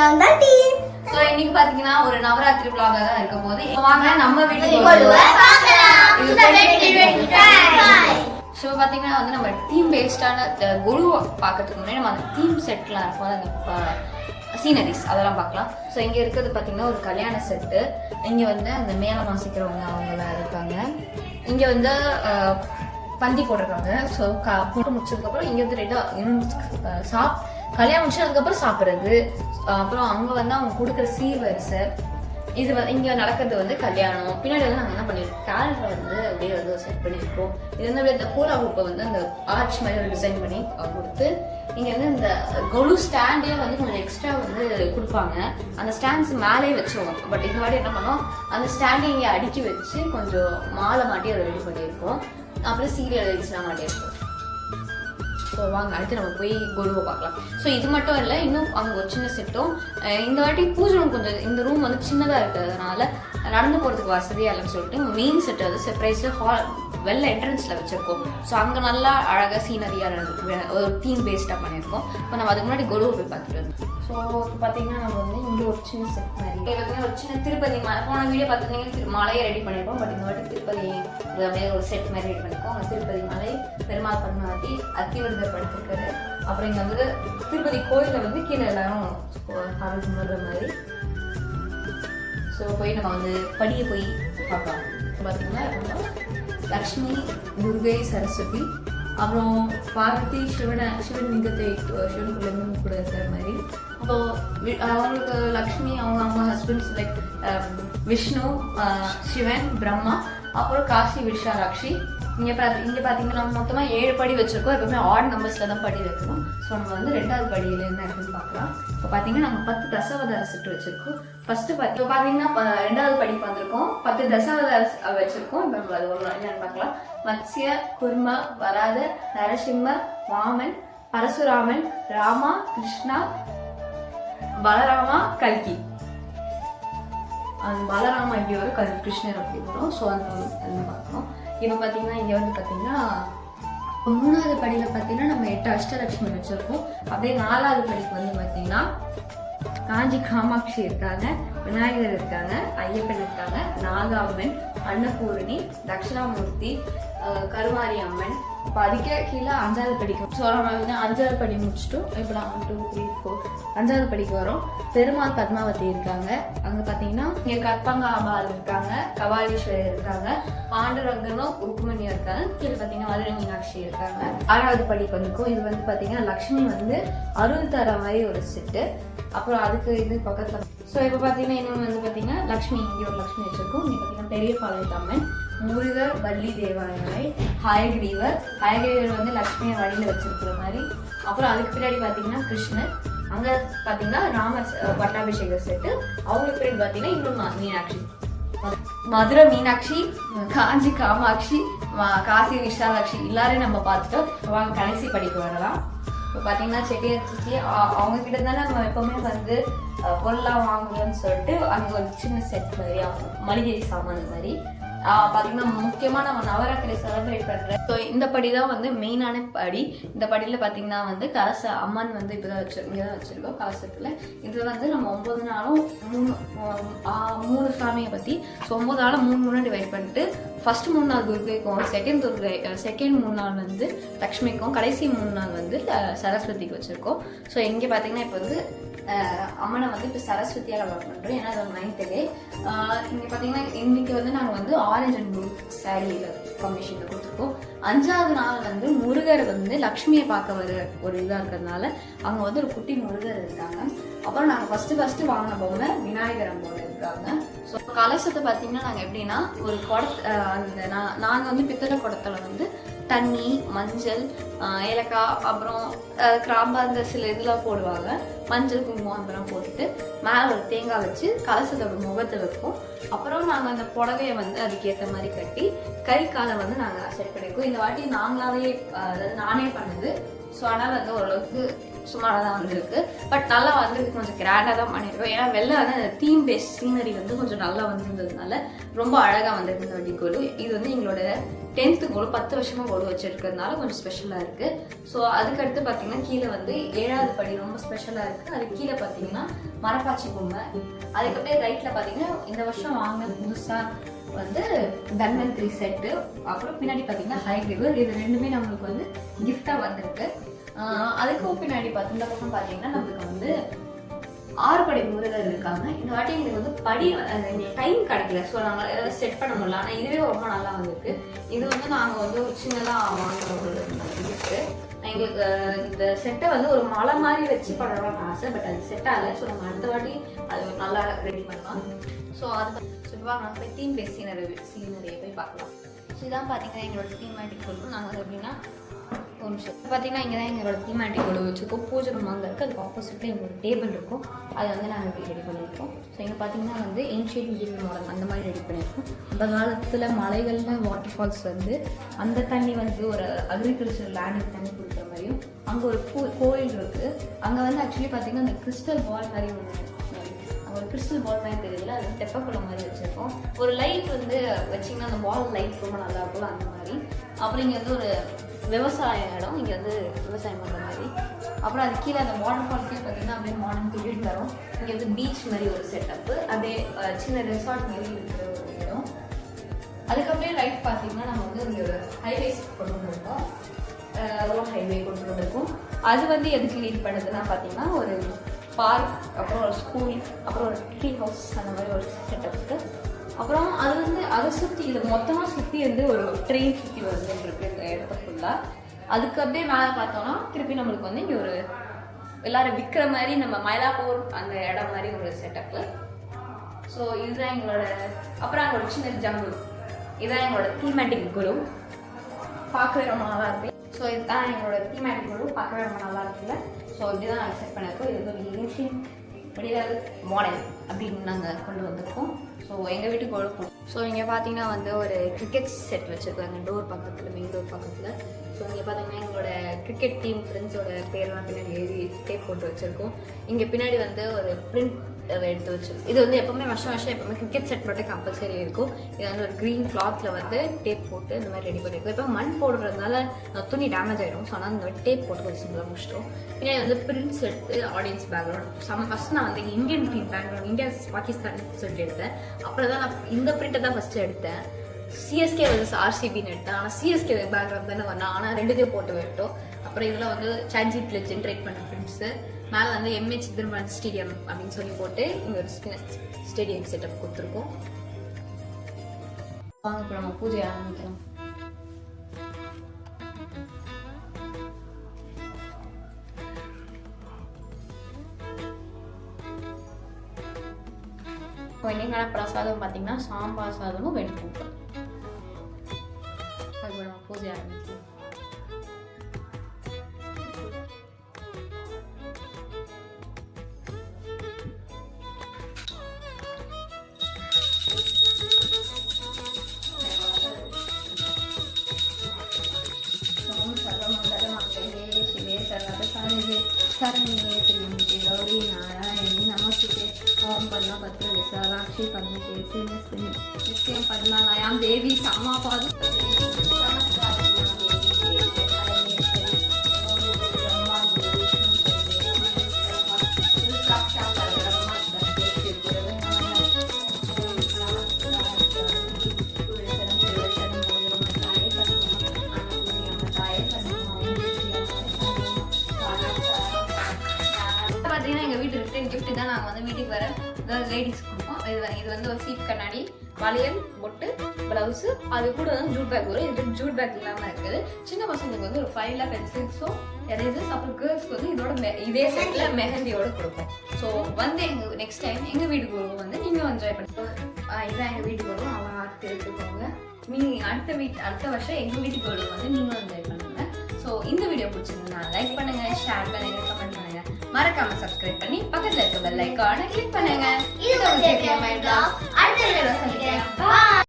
நான் தான் team. So இன்னைக்கு பாத்தீங்கன்னா ஒரு நவராத்திரி vlog தான் இருக்க போகுது. வாங்க நம்ம வீட்டுக்கு பார்க்கலாம். இது 2025. ஸோ பார்த்தீங்கன்னா வந்து நம்ம தீம் பேஸ்டான குரு பார்க்கறதுக்கு முன்னாடி நம்ம அந்த தீம் செட்லாம் இருக்கும் அந்த சீனரிஸ் அதெல்லாம் பார்க்கலாம். ஸோ இங்கே இருக்கிறது பார்த்தீங்கன்னா ஒரு கல்யாண செட்டு. இங்கே வந்து அந்த மேலே வாசிக்கிறவங்க அவங்களாம் இருக்காங்க. இங்கே வந்து பந்தி போட்டிருக்காங்க. ஸோ போட்டு முடிச்சதுக்கப்புறம் இங்கே வந்து ரெண்டாக கல்யாணம் முடிச்சு அதுக்கப்புறம் சாப்பிட்றது. அப்புறம் அங்கே வந்து அவங்க கொடுக்குற சீர்வரிசை இது வந்து இங்கே நடக்கிறது வந்து கல்யாணம். பின்னாடி வந்து நாங்கள் என்ன பண்ணியிருக்கோம், கேலண்டர் வந்து அப்படியே வந்து செட் பண்ணியிருக்கோம். இது வந்து அப்படியே இந்த பூலா குப்பை வந்து அந்த ஆர்ச் மாதிரி ஒரு டிசைன் பண்ணி கொடுத்து இங்கே வந்து இந்த கொலு ஸ்டாண்டே வந்து கொஞ்சம் எக்ஸ்ட்ரா வந்து கொடுப்பாங்க. அந்த ஸ்டாண்ட்ஸ் மேலே வச்சுருவோம். பட் இந்த மாதிரி என்ன பண்ணோம், அந்த ஸ்டாண்டை இங்கே அடுக்கி வச்சு கொஞ்சம் மாலை மாட்டி அதை ரெடி பண்ணியிருக்கோம். அப்புறம் சீரியல் லைட்ஸ்லாம் மாட்டியிருக்கோம். ஸோ வாங்க அடுத்து நம்ம போய் குருவை பார்க்கலாம். ஸோ இது மட்டும் இல்லை, இன்னும் அங்கே ஒரு சின்ன செட்டும். இந்த வாட்டி பூஜை ரூம் கொஞ்சம் இந்த ரூம் வந்து சின்னதாக இருக்கிறதுனால நடந்து போகிறதுக்கு வசதியாக இல்லைன்னு சொல்லிட்டு மெயின் செட்டை வந்து சர்ப்ரைஸில் ஹால் வெளில என்ட்ரன்ஸில் வச்சுருக்கோம். ஸோ அங்கே நல்லா அழகாக சீனரியாக ஒரு தீம் பேஸ்டாக பண்ணியிருக்கோம். இப்போ நம்ம அதுக்கு முன்னாடி குருவை போய் பார்த்துட்டு வந்தோம். ஸோ இப்போ பார்த்தீங்கன்னா நம்ம வந்து இங்கே ஒரு சின்ன செட் மாதிரி பார்த்தீங்கன்னா ஒரு சின்ன திருப்பதி மலை போன வீடியோ பார்த்துருந்தீங்கன்னா மலையை ரெடி பண்ணியிருப்போம். பட் இந்த வாட்டி திருப்பதி அப்படியே ஒரு செட் மாதிரி ரெடி பண்ணியிருக்கோம். அங்கே திருப்பதி மலை, பெருமாள் பத்மாவதி, அத்திவரதர் படுத்திருக்காரு. அப்புறம் இங்கே வந்து திருப்பதி கோயிலில் வந்து கீழே எல்லாரும் கால் கும்பிடுற மாதிரி. ஸோ போய் நம்ம வந்து படியை போய் பார்க்கலாம். பார்த்தீங்கன்னா லக்ஷ்மி, துர்கை, சரஸ்வதி, அப்புறம் பார்வதி சிவன் லிங்கத்தை சிவனுக்குள்ள கூட இருக்கிற மாதிரி. அப்போ அவங்களுக்கு லக்ஷ்மி அவங்க ஹஸ்பண்ட்ஸ் லைக் விஷ்ணு, சிவன், பிரம்மா, அப்புறம் காசி விஷாலாட்சி. இங்கே பார்த்தீங்கன்னா நம்ம மொத்தமாக 7 படி வச்சுருக்கோம். எப்பவுமே ஆட் நம்பர்ஸில் தான் படி வைக்கணும். ஸோ நம்ம வந்து 2வது படியில் என்ன இருக்குன்னு பார்க்கலாம். இப்போ பார்த்தீங்கன்னா நம்ம 10 தசாவதார செட்டு வச்சுருக்கோம். ஃபஸ்ட்டு பார்த்தீங்கன்னா 2வது படிக்கு வந்திருக்கோம். 10 தசாவதார வச்சுருக்கோம். இப்போ நம்ம அது ஒரு என்னன்னு பார்க்கலாம். மத்ஸ்ய, குர்ம, வராத, நரசிம்ம, வாமன், பரசுராமன், ராமா, கிருஷ்ணா, பலராமா, கல்கி. அந்த பலராமா இப்படி வரும், கிருஷ்ணர் அப்படி வரும். ஸோ அந்த பார்க்கணும். இப்போ பார்த்தீங்கன்னா இங்கே வந்து பார்த்தீங்கன்னா 3வது படியில் பார்த்தீங்கன்னா நம்ம 8 அஷ்டலட்சுமி வச்சுருக்கோம். அப்படியே 4வது படிக்கு வந்து பார்த்தீங்கன்னா காஞ்சி காமாட்சி இருக்காங்க, விநாயகர் இருக்காங்க, ஐயப்பன் இருக்காங்க, நாகாம்மன், அன்னபூரணி, தட்சிணாமூர்த்தி, கருமாரி அம்மன். இப்போ அதுக்கே கீழே 5வது படிக்கும். ஸோ நம்ம வந்து 5வது படி முடிச்சுட்டோம். இப்போ நான் 1 2 3 4 5வது படிக்கு வரோம். பெருமாள் பத்மாவதி இருக்காங்க. அங்கே பார்த்தீங்கன்னா இங்கே கற்பங்காபால் இருக்காங்க, கபாலீஸ்வரர் இருக்காங்க, பாண்டுரங்கனும் ருக்மணியும் இருக்காங்க. கீழே பார்த்தீங்கன்னா மதுரை மீனாட்சி இருக்காங்க. 6வது படிக்கு வந்துக்கும். இது வந்து பார்த்தீங்கன்னா லக்ஷ்மி வந்து அருள் தர மாதிரி ஒரு செட்டு. அப்புறம் அதுக்கு இது பக்கத்தில். ஸோ இப்போ பார்த்தீங்கன்னா இன்னொன்று வந்து பார்த்தீங்கன்னா லக்ஷ்மி, இங்கே ஒரு லக்ஷ்மி வச்சுருக்கோம். இங்கே பார்த்தீங்கன்னா பெரிய பாளையத்தம்மன், முருகர், வள்ளி தேவாலயம், ஹயகிரீவர் வந்து லக்ஷ்மியை வழியில் வச்சிருக்கிற மாதிரி. அப்புறம் அதுக்கு பின்னாடி பார்த்தீங்கன்னா கிருஷ்ணர். அங்கே பார்த்தீங்கன்னா ராமர் பட்டாபிஷேக செட்டு. அவங்களுக்கு பின்னாடி பார்த்தீங்கன்னா இன்னும் மீனாட்சி, மதுரை மீனாட்சி, காஞ்சி காமாட்சி, காசி விஷாலாட்சி எல்லாரையும் நம்ம பார்த்துட்டோம். வாங்க கடைசி படிக்க வரலாம். இப்போ பார்த்தீங்கன்னா செட்டியார் சித்தி அவங்க கிட்ட தானே நம்ம எப்பவுமே வந்து பொருளாக வாங்குவோம்னு சொல்லிட்டு அங்கே ஒரு சின்ன செட் மாதிரி மளிகை சாமான் மாதிரி. பார்த்தீங்கன்னா முக்கியமாக நம்ம நவராத்திரி செலிப்ரேட் பண்ணுறேன். ஸோ இந்த படி தான் வந்து மெயினான படி. இந்த படியில் பார்த்தீங்கன்னா வந்து கலச அம்மன் வந்து இப்போ தான் இங்கே தான் வச்சுருக்கோம் கலசத்தில். இது வந்து நம்ம 9 நாளும் 3 சாமியை பற்றி. ஸோ 9 நாளும் 3 முன்னாடி டிவைட் பண்ணிட்டு ஃபர்ஸ்ட் 3 நாள் துர்கைக்கும், செகண்ட் 3 நாள் வந்து லக்ஷ்மிக்கும், கடைசி 3 நாள் வந்து சரஸ்வதிக்கு வச்சுருக்கோம். ஸோ இங்கே பார்த்தீங்கன்னா இப்போ வந்து அம்மனை வந்து இப்போ சரஸ்வதியாக ஒர்க் பண்ணுறோம். ஏன்னா அது 9th டே. இங்கே பார்த்தீங்கன்னா இன்னைக்கு வந்து நாங்கள் வந்து ஆரஞ்சு அண்ட் ப்ளூ சாரியில் காம்பினேஷனில் கொடுத்துருக்கோம். 5வது நாள் வந்து முருகர் வந்து லக்ஷ்மியை பார்க்க வர ஒரு இதாக இருக்கிறதுனால அங்கே வந்து ஒரு குட்டி முருகர் இருக்காங்க. அப்புறம் நாங்கள் ஃபஸ்ட்டு வாங்கின பொம்மை விநாயகர் அம்மோட இருக்காங்க. ஸோ கலசத்தை பார்த்தீங்கன்னா நாங்கள் எப்படின்னா ஒரு அந்த நாங்கள் வந்து பித்தளை குடத்தில் வந்து தண்ணி, மஞ்சள், ஏலக்காய், அப்புறம் கிராம்பு அந்த சில இதெல்லாம் போடுவாங்க. மஞ்சள், குங்குமம் அதெல்லாம் போட்டுட்டு மேலே ஒரு தேங்காய் வச்சு கலசத்தோட முகத்தை வைப்போம். அப்புறம் நாங்கள் அந்த புடவையை வந்து அதுக்கேற்ற மாதிரி கட்டி கை காலை வந்து நாங்கள் செட் பண்ணியிருக்கோம். இந்த வாட்டி நாங்களாவே, அதாவது நானே பண்ணுது. ஸோ அதனால் வந்து ஓரளவுக்கு சுமாராக தான் வந்திருக்கு. பட் நல்லா வந்திருக்கு, கொஞ்சம் கிராண்டாக தான் பண்ணியிருக்கோம். ஏன்னா வெளில வந்து தீம் பேஸ்ட் சீனரி வந்து கொஞ்சம் நல்லா வந்திருந்ததுனால ரொம்ப அழகாக வந்திருக்கு இந்த வாட்டி கொலு. இது வந்து எங்களோட 10th கொலு, 10 வருஷமாக கொலு வச்சிருக்கிறதுனால கொஞ்சம் ஸ்பெஷலாக இருக்குது. ஸோ அதுக்கடுத்து பார்த்தீங்கன்னா கீழே வந்து 7வது படி ரொம்ப ஸ்பெஷலாக இருக்குது. அதுக்கு கீழே பார்த்தீங்கன்னா மரப்பாச்சி பொம்மை. அதுக்கப்புறம் ரைட்டில் பார்த்தீங்கன்னா இந்த வருஷம் வாங்கின புதுசாக வந்து தன்வந்திரி செட்டு. அப்புறம் பின்னாடி பார்த்தீங்கன்னா ஹை ரிவர். இது ரெண்டுமே நம்மளுக்கு வந்து கிஃப்டாக வந்திருக்கு. அதுக்கும் பின்னாடி இந்த பக்கம் பார்த்தீங்கன்னா நம்மளுக்கு வந்து 6 படி முருகர் இருக்காங்க. இந்த வாட்டி எங்களுக்கு வந்து படி டைம் கிடைக்கல, ஸோ நாங்கள் ஏதாவது செட் பண்ண முடியல. ஆனால் இதுவே ரொம்ப நல்லா வந்திருக்கு. இது வந்து நாங்கள் வந்து ஒரு சின்னதாக வாங்கின ஒரு கிஃப்ட்டு. எங்களுக்கு இந்த செட்டை வந்து ஒரு மலை மாதிரி வச்சு பண்ணணும்னு ஆசை, பட் அது செட் ஆகலை. ஸோ நம்ம அடுத்த வாட்டி அது நல்லா ரெடி பண்ணலாம். ஸோ அது சொல்லுவாங்க போய் தீம் பேஸ் சீனரியை போய் பார்க்கலாம். ஸோ இதான் பார்த்தீங்கன்னா எங்களோட தீமேட்டிக் கொள்ளும். நாங்கள் வந்து எப்படின்னா ஒரு நிமிஷம் பார்த்தீங்கன்னா இங்கே தான் எங்களோட தீமேட்டிக் கொழு வச்சுருக்கோம். பூஜை ரூம் அங்கே இருக்குது. அதுக்கு ஆப்போசிட்டில் எங்களோட டேபிள் இருக்கும். அதை வந்து நாங்கள் ரெடி பண்ணியிருக்கோம். ஸோ இங்கே பார்த்தீங்கன்னா வந்து ஏன்ஷியன்ட் இந்தியன் மாடல் அந்த மாதிரி ரெடி பண்ணியிருக்கோம். அந்த காலத்தில் மலைகளில் வாட்டர் ஃபால்ஸ் வந்து அந்த தண்ணி வந்து ஒரு அக்ரிகல்ச்சர் லேண்டுக்கு தண்ணி கொடுக்குற மாதிரியும், அங்கே ஒரு கோயில் இருக்குது. அங்கே வந்து ஆக்சுவலி பார்த்தீங்கன்னா அந்த கிறிஸ்டல் பால் மாதிரி ஒன்று, ஒரு கிறிஸ்டல் பால் மாதிரி தெரியல, அது தெப்பக்குளம் மாதிரி வச்சுருக்கோம். ஒரு லைட் வந்து வச்சிங்கன்னா அந்த பால் லைட் ரொம்ப நல்லா இருக்கும் அந்த மாதிரி. அப்புறம் இங்கே வந்து ஒரு விவசாய இடம், இங்கே வந்து விவசாயம் பண்ணுற மாதிரி. அப்புறம் அது கீழே அந்த வாட்டர் ஃபால்ஸே பார்த்தீங்கன்னா அப்படியே மார்னிங் தூக்கிட்டு வரும். இங்கே வந்து பீச் மாதிரி ஒரு செட்டப்பு, அப்படியே சின்ன ரெசார்ட் மாதிரி இருக்கிற ஒரு இடம். அதுக்கப்புறம் ரைட் பார்த்தீங்கன்னா நம்ம வந்து இங்கே ஒரு ஹைவேஸ் கொண்டு வந்திருக்கோம், ரோட் ஹைவே கொண்டு வந்திருக்கோம். அது வந்து எதுக்கு லீட் பண்ணுதுன்னா பார்த்தீங்கன்னா ஒரு பார்க், அப்புறம் ஒரு ஸ்கூல், அப்புறம் ஒரு ட்ரீ ஹவுஸ் அந்த மாதிரி ஒரு செட்டப் இருக்குது. அப்புறம் அது வந்து அதை சுற்றி இது மொத்தமாக சுற்றி வந்து ஒரு ட்ரெயின் சுற்றி வந்துருக்கு இந்த இடத்த ஃபுல்லாக. அதுக்கு அப்படியே மேலே பார்த்தோன்னா திருப்பி நம்மளுக்கு வந்து இங்கே ஒரு எல்லாரும் விற்கிற மாதிரி நம்ம மயிலாப்பூர் அந்த இடம் மாதிரி ஒரு செட்டப்பு. ஸோ இதுதான் எங்களோட. அப்புறம் அங்கே ஒரு சின்ன ஜங்குள். இதுதான் எங்களோட தீமேட்டிக் குரு. பார்க்கவே ரொம்ப நல்லா இருக்கு. ஸோ இதுதான் எங்களோட தீமேட்டிக் குரு, பார்க்கவே ரொம்ப நல்லா இருக்குல்ல. ஸோ இப்படி தான் நாங்கள் செட் பண்ணியிருக்கோம். இது ஒரு ஏன்ஷியன் வடிவாக மாடல் அப்படின்னு நாங்கள் கொண்டு வந்திருக்கோம். ஸோ எங்கள் வீட்டுக்கு கொடுப்போம். ஸோ இங்கே பார்த்தீங்கன்னா வந்து ஒரு கிரிக்கெட் செட் வச்சுருக்காங்க டோர் பக்கத்தில், மெயின் டோர் பக்கத்தில். ஸோ இங்கே பார்த்தீங்கன்னா எங்களோட கிரிக்கெட் டீம் ஃப்ரெண்ட்ஸோட பேரெல்லாம் பின்னாடி எழுதி டேப் போட்டு வச்சுருக்கோம். இங்கே பின்னாடி வந்து ஒரு பிரிண்ட் எடுத்து வச்சிருக்கோம். இது வந்து எப்போவுமே வருஷம் எப்போவுமே கிரிக்கெட் செட் மட்டும் கம்பல்சரி இருக்கும். இது வந்து ஒரு க்ரீன் கிளாத்தில் வந்து டேப் போட்டு இந்த மாதிரி ரெடி பண்ணியிருக்கோம். இப்போ மண் போடுறதுனால துணி டேமேஜ் ஆகிடும். ஸோ ஆனால் இந்த மாதிரி டேப் போட்டு கொஞ்சம் சிம்பிளாக முடிச்சிட்டோம். பின்னாடி வந்து பிரிண்ட்ஸ் எடுத்து ஆடியன்ஸ் பேக்ரவுண்ட் ஃபஸ்ட் நான் வந்து Indian team background India Pakistan சொல்லிட்டு எடுத்தேன். அப்புறம் தான் நான் இந்த பிரிண்ட்டை தான் ஃபஸ்ட்டு எடுத்தேன். சிஎஸ்கே வந்து ஆர்சிபின்னு எடுத்தேன். ஆனால் சிஎஸ்கே பேக்ரவுண்ட் தானே வரணும், ஆனால் ரெண்டுத்தையும் போட்டு விட்டோம். அப்புறம் இதில் வந்து சாட்ஜிபிட்டில் ஜென்ரேட் பண்ண பிரிண்ட்ஸு, மேலே வந்து எம்ஏ சிதம்பரம் ஸ்டேடியம் அப்படின்னு சொல்லி போட்டு இங்கே ஒரு ஸ்டேடியம் செட்டப் கொடுத்துருக்கோம். வாங்க இப்போ நம்ம பூஜை ஆரம்பிக்கலாம். இப்போ இன்னைக்கான பிரசாதம் பார்த்தீங்கன்னா சாம்பார் சாதமும் வெண்பொங்கல். இப்போ நம்ம பூஜை ஆரம்பிக்கலாம். சரண்யே திரியம்பகே கௌரி நாராயணி நமஸ்தே. ஓம் பத்மபத்ர விசாலாட்சி பத்மகேசி நித்யம் பத்மநாயாம் தேவி சமாபாதி பார்த்தீங்கன்னா எங்கள் வீட்டு ரிட்டர்ன் கிஃப்ட் தான் நாங்கள் வந்து வீட்டுக்கு வர லேடிஸ் கொடுப்போம். இது வந்து ஒரு சீட் கண்ணாடி, வளையல், பொட்டு, ப்ளவுஸு, அது கூட வந்து ஜூட் பேக் வரும். இது ஜூட் பேக் இல்லாமல் இருக்குது. சின்ன பசங்களுக்கு வந்து ஒரு 5 பென்சில்ஸும் எரேசர்ஸ், அப்புறம் கேர்ள்ஸ்க்கு வந்து இதோட இதே செட்டில் மெஹந்தியோட கொடுப்போம். ஸோ வந்து எங்கள் நெக்ஸ்ட் டைம் எங்கள் வீட்டுக்கு வருவோம் வந்து நீங்களும் என்ஜாய் பண்ணிப்போம். இதான் எங்கள் வீட்டுக்கு வருவோம், அவன் ஆர்த்தி எடுத்துக்கோங்க. நீங்கள் அடுத்த வருஷம் எங்கள் வீட்டுக்கு வருவோம் வந்து நீங்களும் என்ஜாய் பண்ணுங்க. ஸோ இந்த வீடியோ பிடிச்சிருந்தா லைக் பண்ணுங்க, ஷேர் பண்ணுங்க, கமெண்ட் பண்ணுங்க, மறக்காம சப்ஸ்கிரைப் பண்ணி பக்கத்துல இருக்க பெல் ஐகானை கிளிக் பண்ணுங்க. இது வந்து அடுத்த வீடியோல சந்திக்கிறேன்.